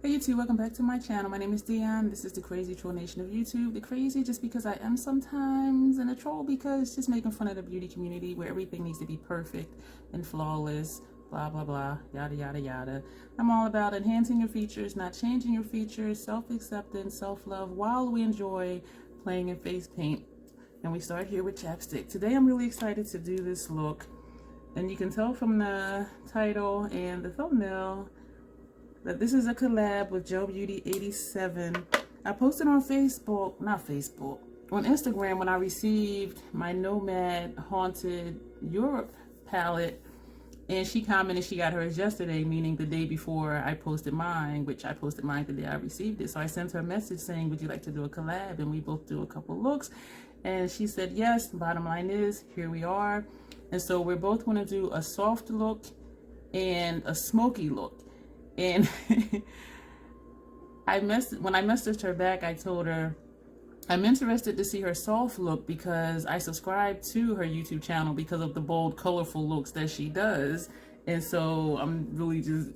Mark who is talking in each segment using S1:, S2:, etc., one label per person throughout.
S1: Hey YouTube, welcome back to my channel. My name is Dion. This is the crazy troll nation of YouTube. The crazy just because I am sometimes, and a troll because just making fun of the beauty community where everything needs to be perfect and flawless, blah blah blah, yada yada yada. I'm all about enhancing your features, not changing your features, self-acceptance, self-love while we enjoy playing in face paint. And we start here with chapstick. Today I'm really excited to do this look, and you can tell from the title and the thumbnail that this is a collab with Beauty87. I posted on Facebook, on Instagram when I received my Nomad Haunted Europe palette, and she commented she got hers yesterday, meaning the day before I posted mine, which I posted mine the day I received it. So I sent her a message saying, would you like to do a collab? And we both do a couple looks, and she said yes. Bottom line is, here we are. And so we're both going to do a soft look and a smoky look. And when I messaged her back, I told her I'm interested to see her soft look because I subscribe to her YouTube channel because of the bold, colorful looks that she does. And so I'm really just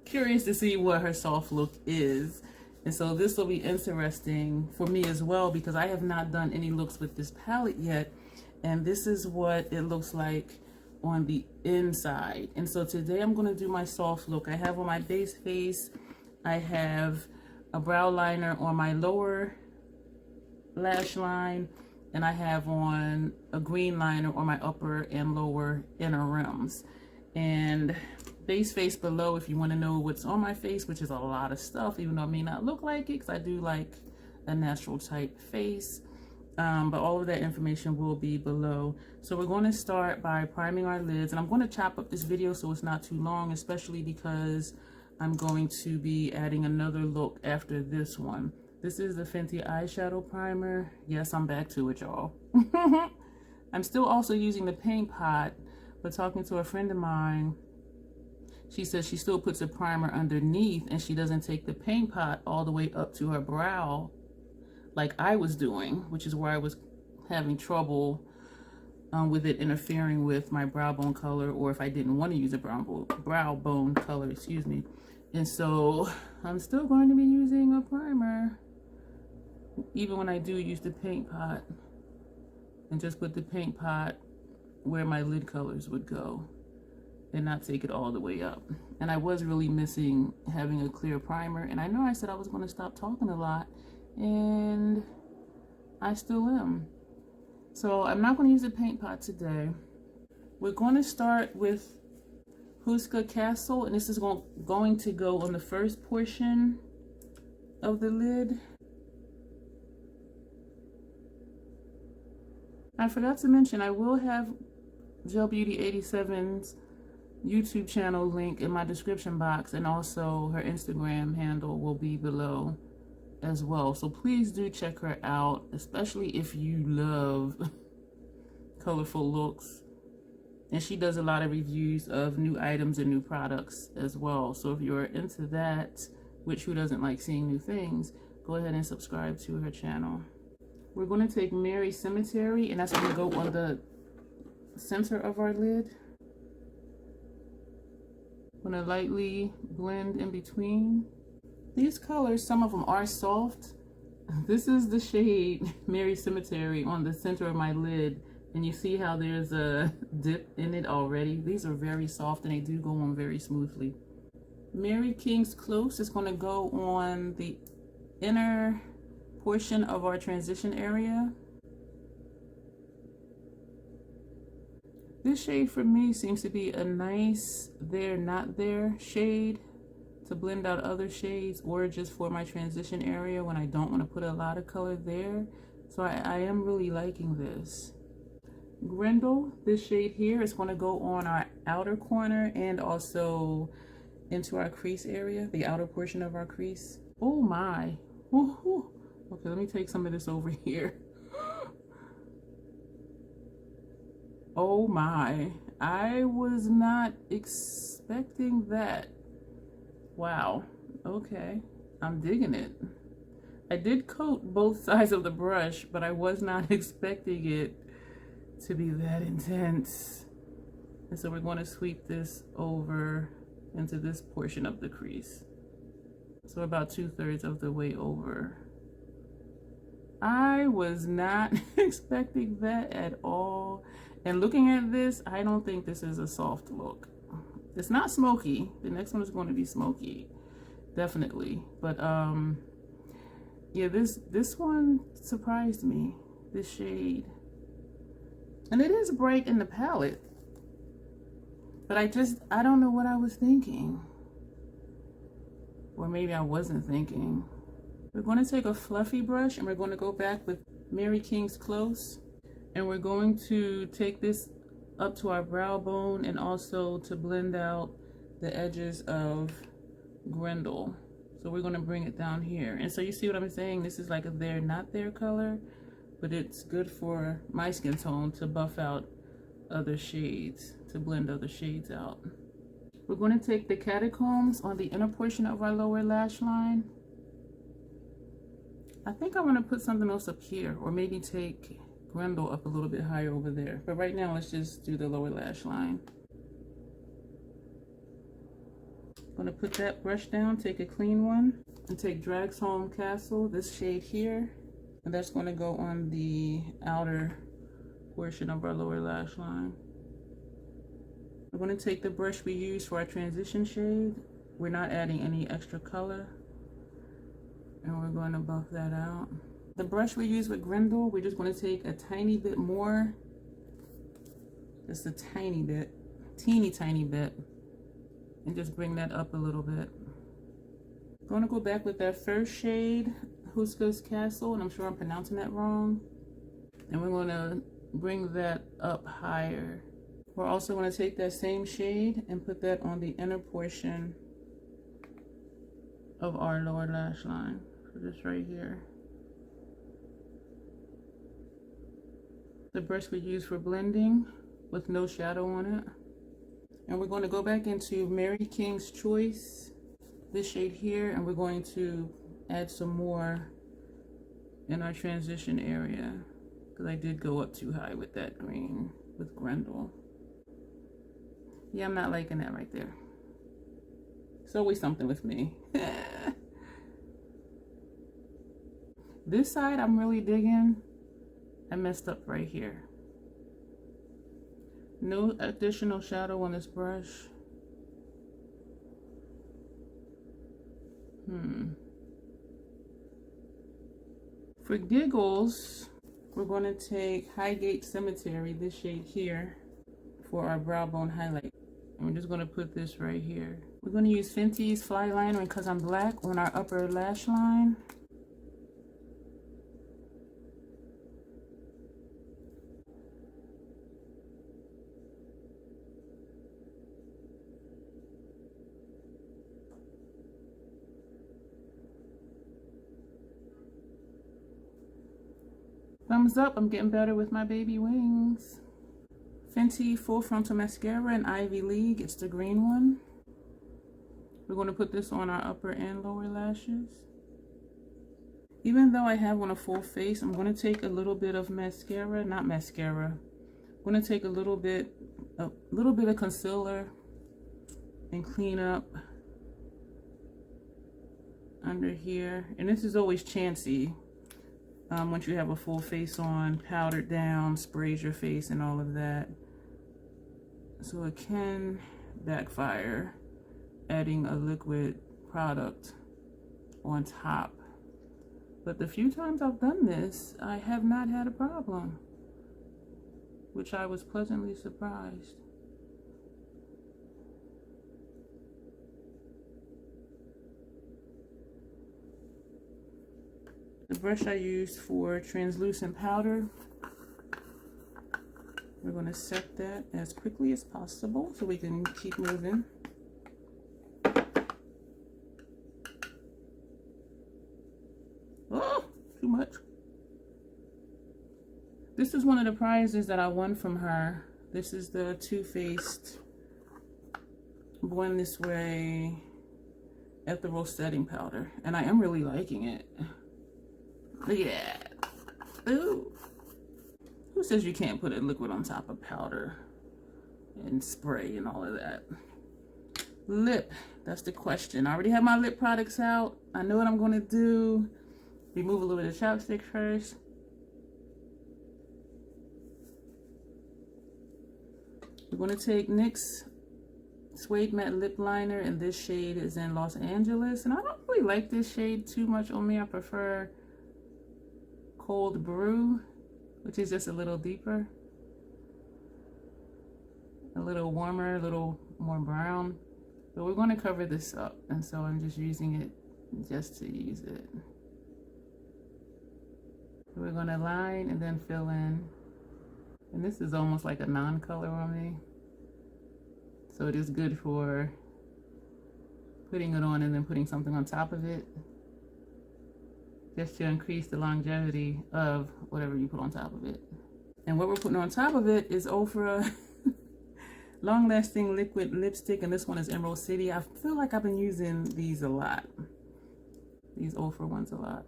S1: curious to see what her soft look is. And so this will be interesting for me as well because I have not done any looks with this palette yet. And this is what it looks like on the inside. And so today I'm going to do my soft look. I have on my base face, I have a brow liner on my lower lash line, and I have on a green liner on my upper and lower inner rims. And base face below, if you want to know what's on my face, which is a lot of stuff, even though it may not look like it because I do like a natural type face. But all of that information will be below. So we're going to start by priming our lids, and I'm going to chop up this video so it's not too long, especially because I'm going to be adding another look after this one. This is the Fenty eyeshadow primer. Yes, I'm back to it, y'all. I'm still also using the paint pot, but talking to a friend of mine, she says she still puts a primer underneath and she doesn't take the paint pot all the way up to her brow like I was doing, which is where I was having trouble with it interfering with my brow bone color, or if I didn't want to use a brow bone color, excuse me. And so I'm still going to be using a primer even when I do use the paint pot, and just put the paint pot where my lid colors would go and not take it all the way up. And I was really missing having a clear primer, and I know I said I was going to stop talking a lot, and I still am. So I'm not going to use the paint pot today. We're going to start with Houska Castle, and this is going to go on the first portion of the lid. I forgot to mention, I will have Beauty87's YouTube channel link in my description box, and also her Instagram handle will be below as well. So please do check her out, especially if you love colorful looks. And she does a lot of reviews of new items and new products as well. So if you're into that, which who doesn't like seeing new things, go ahead and subscribe to her channel. We're going to take Mary Cemetery, and that's going to go on the center of our lid. I'm going to lightly blend in between. These colors, some of them are soft. This is the shade Mary Cemetery on the center of my lid, and you see how there's a dip in it already. These are very soft and they do go on very smoothly. Mary King's Close is going to go on the inner portion of our transition area. This shade for me seems to be a nice there not there shade to blend out other shades, or just for my transition area when I don't want to put a lot of color there. So I am really liking this. Grendel, this shade here, is going to go on our outer corner and also into our crease area, the outer portion of our crease. Oh my. Woo-hoo. Okay, let me take some of this over here. Oh my. I was not expecting that. Wow, okay, I'm digging it. I did coat both sides of the brush, but I was not expecting it to be that intense. And so we're going to sweep this over into this portion of the crease. So about 2/3 of the way over. I was not expecting that at all. And looking at this, I don't think this is a soft look. It's not smoky. The next one is going to be smoky, definitely. But yeah, this one surprised me. This shade, and it is bright in the palette. But I don't know what I was thinking, or maybe I wasn't thinking. We're going to take a fluffy brush and we're going to go back with Mary King's Close, and we're going to take this up to our brow bone and also to blend out the edges of Grendel. So we're going to bring it down here. And so you see what I'm saying? This is like a there not there color, but it's good for my skin tone to buff out other shades, to blend other shades out. We're going to take the Catacombs on the inner portion of our lower lash line. I think I want to put something else up here, or maybe take Grendel up a little bit higher over there. But right now, let's just do the lower lash line. I'm going to put that brush down, take a clean one, and take Dragsholm Castle, this shade here. And that's going to go on the outer portion of our lower lash line. We're going to take the brush we used for our transition shade. We're not adding any extra color. And we're going to buff that out. The brush we use with Grendel, we're just going to take a tiny bit more. Just a tiny bit. Teeny tiny bit. And just bring that up a little bit. I'm going to go back with that first shade, Houska Castle, and I'm sure I'm pronouncing that wrong. And we're going to bring that up higher. We're also going to take that same shade and put that on the inner portion of our lower lash line. So just right here. The brush we use for blending with no shadow on it. And we're going to go back into Mary King's Choice, this shade here, and we're going to add some more in our transition area, because I did go up too high with that green with Grendel. Yeah, I'm not liking that right there. It's always something with me. This side I'm really digging. I messed up right here. No additional shadow on this brush. For giggles, we're going to take Highgate Cemetery, this shade here, for our brow bone highlight. And we're just going to put this right here. We're going to use Fenty's Flyliner, and because I'm black, on our upper lash line. Thumbs up, I'm getting better with my baby wings. Fenty Full Frontal Mascara in Ivy League, it's the green one. We're going to put this on our upper and lower lashes. Even though I have on a full face, I'm going to take a little bit of mascara, not mascara. I'm going to take a little bit of concealer and clean up under here. And this is always chancy. Once you have a full face on, powdered down, sprays your face and all of that. So it can backfire adding a liquid product on top. But the few times I've done this, I have not had a problem, which I was pleasantly surprised. The brush I used for translucent powder, we're going to set that as quickly as possible so we can keep moving. Oh, too much. This is one of the prizes that I won from her. This is the Too Faced Born This Way Ethereal Setting Powder, and I am really liking it. Yeah. Ooh. Who says you can't put a liquid on top of powder and spray and all of that? Lip, that's the question. I already have my lip products out. I know what I'm going to do. Remove a little bit of chapstick first. We're going to take NYX Suede Matte Lip Liner, and this shade is in Los Angeles. And I don't really like this shade too much on me. I prefer Cold Brew, which is just a little deeper, a little warmer, a little more brown. But we're going to cover this up, and so I'm just using it just to use it. We're going to line and then fill in. And this is almost like a non-color on me. So it is good for putting it on and then putting something on top of it, just to increase the longevity of whatever you put on top of it. And what we're putting on top of it is Ofra Long Lasting Liquid Lipstick, and this one is Emerald City. I feel like I've been using these a lot, these Ofra ones a lot.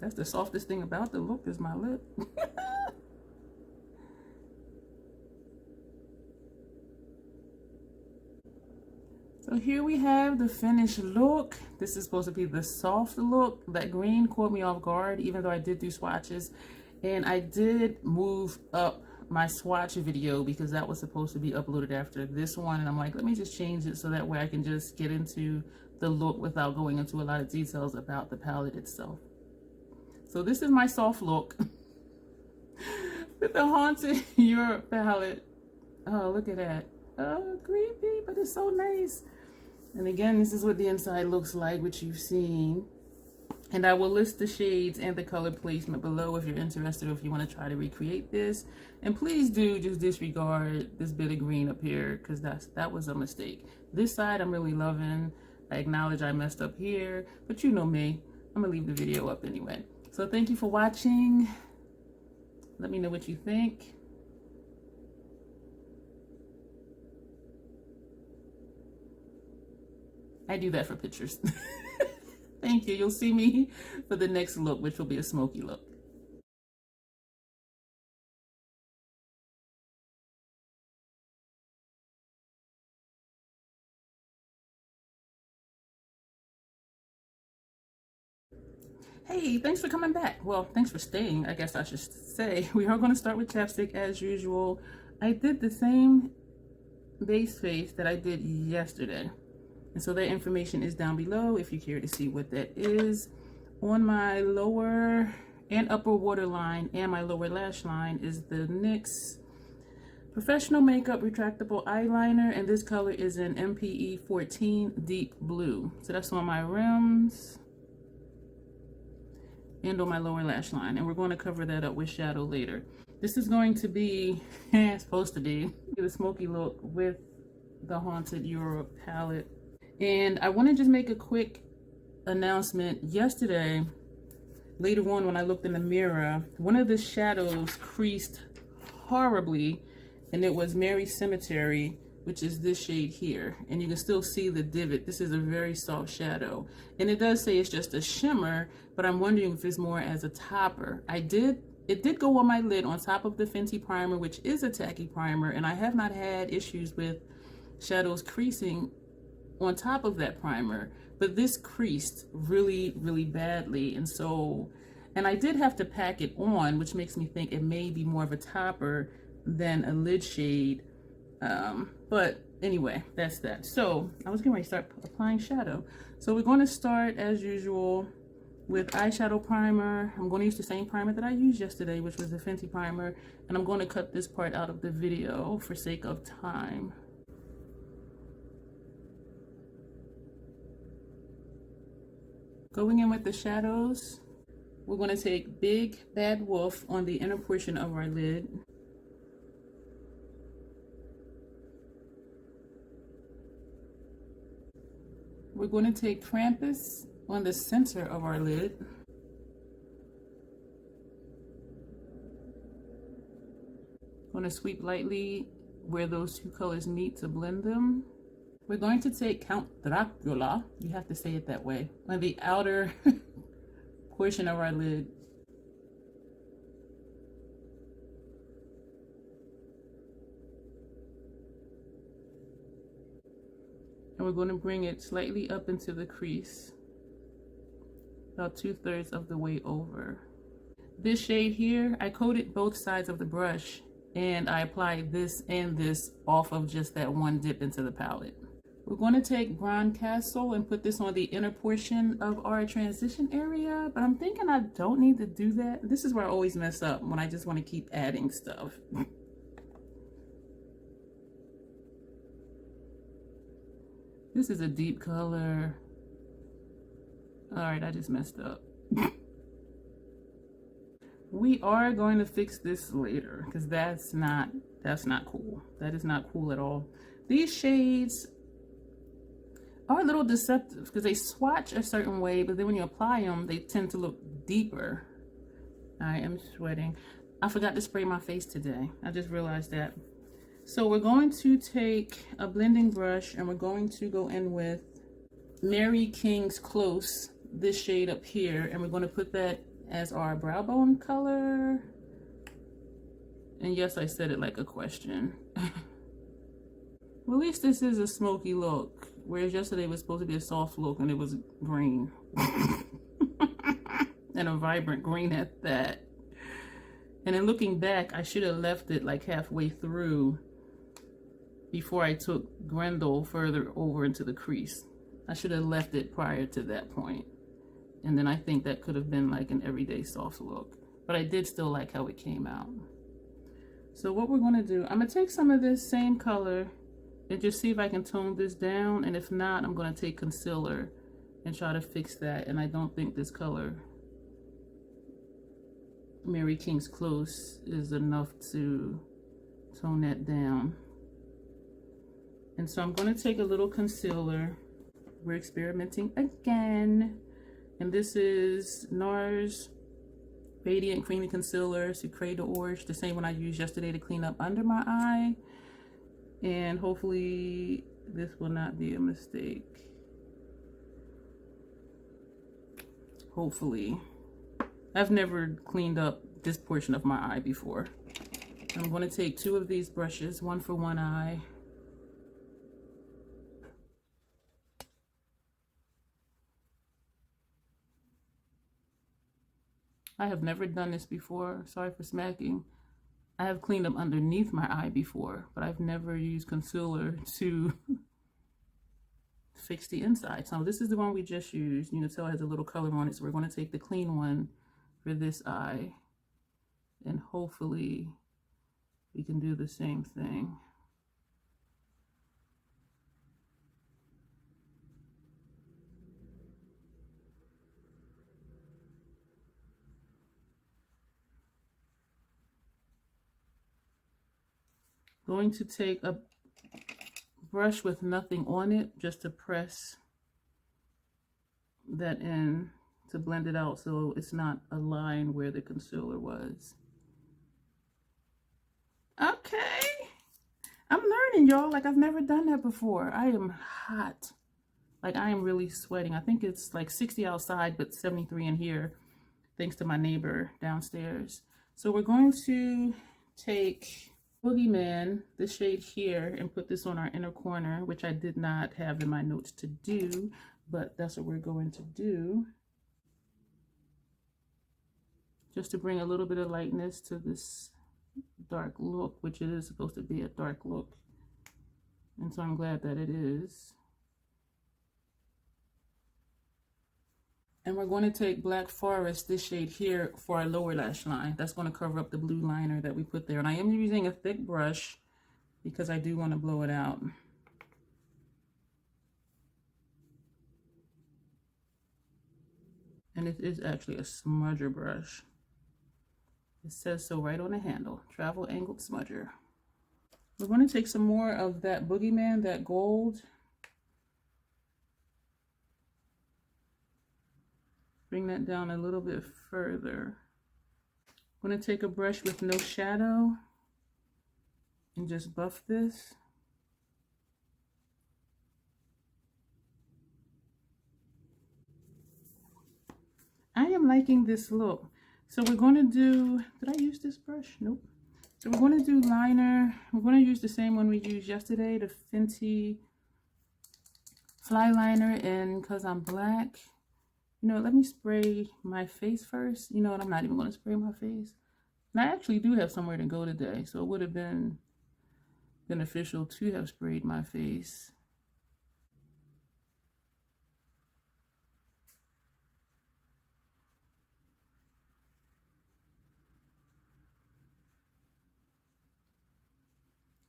S1: That's the softest thing about the look is my lip. So here we have the finished look. This is supposed to be the soft look. That green caught me off guard, even though I did do swatches. And I did move up my swatch video because that was supposed to be uploaded after this one. And I'm like, let me just change it so that way I can just get into the look without going into a lot of details about the palette itself. So this is my soft look with the Haunted Europe palette. Oh, look at that. Oh, creepy, but it's so nice. And again, this is what the inside looks like, which you've seen. And I will list the shades and the color placement below if you're interested or if you want to try to recreate this. And please do just disregard this bit of green up here, because that was a mistake. This side I'm really loving. I acknowledge I messed up here, but you know me. I'm gonna leave the video up anyway. So thank you for watching. Let me know what you think. I do that for pictures. Thank you. You'll see me for the next look, which will be a smoky look. Hey, thanks for coming back. Well, thanks for staying, I guess I should say. We are going to start with chapstick as usual. I did the same base face that I did yesterday. And so that information is down below if you care to see what that is. On my lower and upper waterline and my lower lash line is the NYX Professional Makeup Retractable Eyeliner, and this color is in MPE 14 Deep Blue. So that's on my rims and on my lower lash line, and we're going to cover that up with shadow later. This is going to be, supposed to be, the smoky look with the Haunted Europe palette. And I want to just make a quick announcement. Yesterday, later on when I looked in the mirror, one of the shadows creased horribly, and it was Mary Cemetery, which is this shade here. And you can still see the divot. This is a very soft shadow. And it does say it's just a shimmer, but I'm wondering if it's more as a topper. It did go on my lid on top of the Fenty primer, which is a tacky primer, and I have not had issues with shadows creasing on top of that primer, but this creased really, really badly. And I did have to pack it on, which makes me think it may be more of a topper than a lid shade. But anyway, that's that. So I was getting ready to start applying shadow. So we're going to start as usual with eyeshadow primer. I'm going to use the same primer that I used yesterday, which was the Fenty primer, and I'm going to cut this part out of the video for sake of time. Going in with the shadows, we're going to take Big Bad Wolf on the inner portion of our lid. We're going to take Krampus on the center of our lid. Going to sweep lightly where those two colors meet to blend them. We're going to take Count Dracula, you have to say it that way, on the outer portion of our lid. And we're going to bring it slightly up into the crease, about 2/3 of the way over. This shade here, I coated both sides of the brush and I applied this and this off of just that one dip into the palette. We're going to take Houska Castle and put this on the inner portion of our transition area, but I'm thinking I don't need to do that. This is where I always mess up, when I just want to keep adding stuff. This is a deep color. All right, I just messed up. We are going to fix this later because that's not cool. That is not cool at all. These shades are a little deceptive because they swatch a certain way, but then when you apply them, they tend to look deeper. I am sweating. I forgot to spray my face today. I just realized that. So we're going to take a blending brush and we're going to go in with Mary King's Close, this shade up here, and we're going to put that as our brow bone color. And yes, I said it like a question. Well, at least this is a smoky look, whereas yesterday was supposed to be a soft look and it was green. And a vibrant green at that. And then looking back, I should have left it like halfway through before I took Grendel further over into the crease. I should have left it prior to that point. And then I think that could have been like an everyday soft look. But I did still like how it came out. So what we're going to do, I'm going to take some of this same color and just see if I can tone this down. And if not, I'm going to take concealer and try to fix that. And I don't think this color, Mary King's Close, is enough to tone that down. And so I'm going to take a little concealer. We're experimenting again. And this is NARS Radiant Creamy Concealer, Sucre D'orge, the same one I used yesterday to clean up under my eye. And hopefully this will not be a mistake. Hopefully. I've never cleaned up this portion of my eye before. I'm going to take 2 of these brushes, one for one eye. I have never done this before. Sorry for smacking. I have cleaned up underneath my eye before, but I've never used concealer to fix the inside. So this is the one we just used. You can tell it has a little color on it. So we're going to take the clean one for this eye. And hopefully we can do the same thing. Going to take a brush with nothing on it just to press that in to blend it out so it's not a line where the concealer was. Okay, I'm learning, y'all. Like, I've never done that before. I am hot. Like, I am really sweating. I think it's like 60 outside but 73 in here thanks to my neighbor downstairs. So we're going to take Boogeyman, this shade here, and put this on our inner corner, which I did not have in my notes to do, but that's what we're going to do. Just to bring a little bit of lightness to this dark look, which it is supposed to be a dark look. And so I'm glad that it is. And we're going to take Black Forest, this shade here, for our lower lash line. That's going to cover up the blue liner that we put there. And I am using a thick brush because I do want to blow it out. And it is actually a smudger brush. It says so right on the handle, travel angled smudger. We're going to take some more of that Boogeyman, that gold. Bring that down a little bit further. I'm going to take a brush with no shadow and just buff this. I am liking this look. So we're going to do, did I use this brush? Nope. So we're going to do liner. We're going to use the same one we used yesterday, the Fenty Flyliner in Cause I'm Black. You know, let me spray my face first. You know what, I'm not even going to spray my face. And I actually do have somewhere to go today, so it would have been beneficial to have sprayed my face.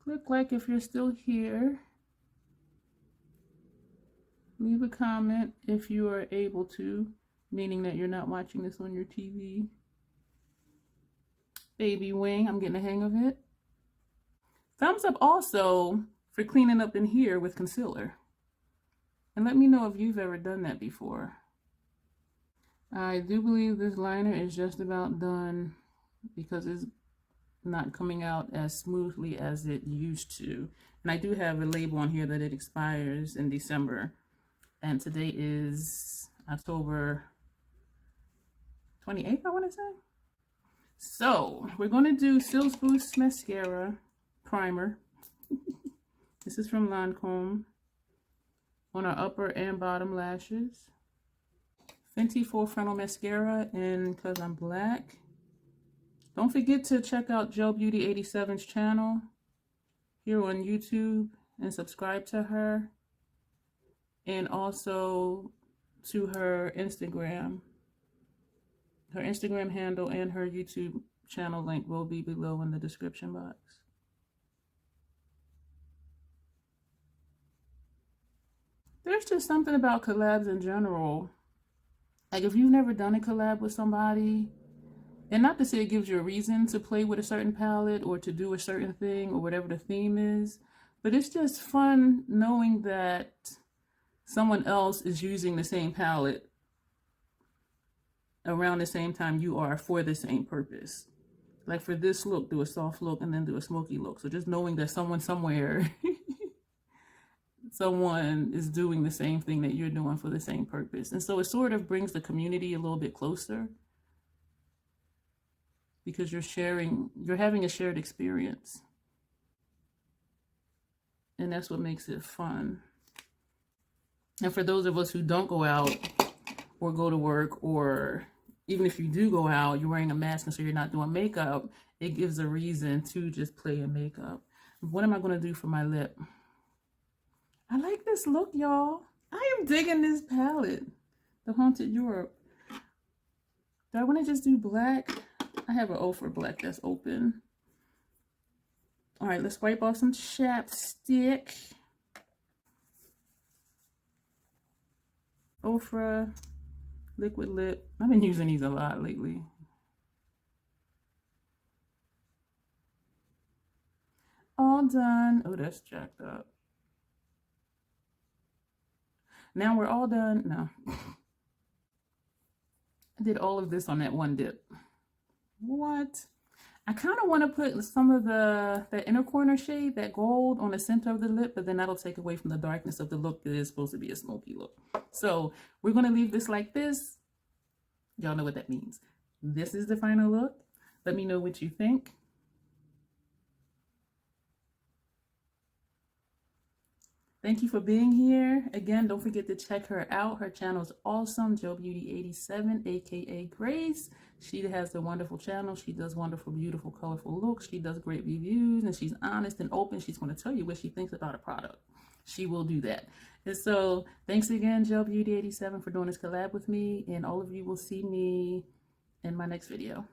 S1: Click like if you're still here. Leave a comment if you are able to, meaning that you're not watching this on your TV. Baby wing, I'm getting the hang of it. Thumbs up also for cleaning up in here with concealer. And let me know if you've ever done that before. I do believe this liner is just about done because it's not coming out as smoothly as it used to. And I do have a label on here that it expires in December. And today is October 28th, I want to say. So we're going to do Silks Boost Mascara Primer. This is from Lancome on our upper and bottom lashes. Fenty Full Frontal Mascara in Cause I'm Black. Don't forget to check out Beauty87's channel here on YouTube and subscribe to her. And also to her Instagram. Her Instagram handle and her YouTube channel link will be below in the description box. There's just something about collabs in general. Like if you've never done a collab with somebody, and not to say it gives you a reason to play with a certain palette or to do a certain thing or whatever the theme is, but it's just fun knowing that someone else is using the same palette around the same time you are for the same purpose. Like for this look, do a soft look and then do a smoky look. So just knowing that someone somewhere, someone is doing the same thing that you're doing for the same purpose. And so it sort of brings the community a little bit closer because you're having a shared experience. And that's what makes it fun. And for those of us who don't go out or go to work, or even if you do go out, you're wearing a mask and so you're not doing makeup, it gives a reason to just play in makeup. What am I going to do for my lip? I like this look, y'all. I am digging this palette, the Haunted Europe. Do I want to just do black? I have an O for black that's open. All right, let's wipe off some chapstick. Ofra liquid lip. I've been using these a lot lately. All done. Oh, that's jacked up. Now we're all done. No. I did all of this on that one dip. What? I kind of want to put some of that inner corner shade, that gold, on the center of the lip, but then that'll take away from the darkness of the look that is supposed to be a smoky look. So we're going to leave this like this. Y'all know what that means. This is the final look. Let me know what you think. Thank you for being here. Again, don't forget to check her out. Her channel is awesome. Beauty87, aka Grace. She has a wonderful channel. She does wonderful, beautiful, colorful looks. She does great reviews, and she's honest and open. She's going to tell you what she thinks about a product. She will do that. And so thanks again, Beauty87, for doing this collab with me. And all of you will see me in my next video.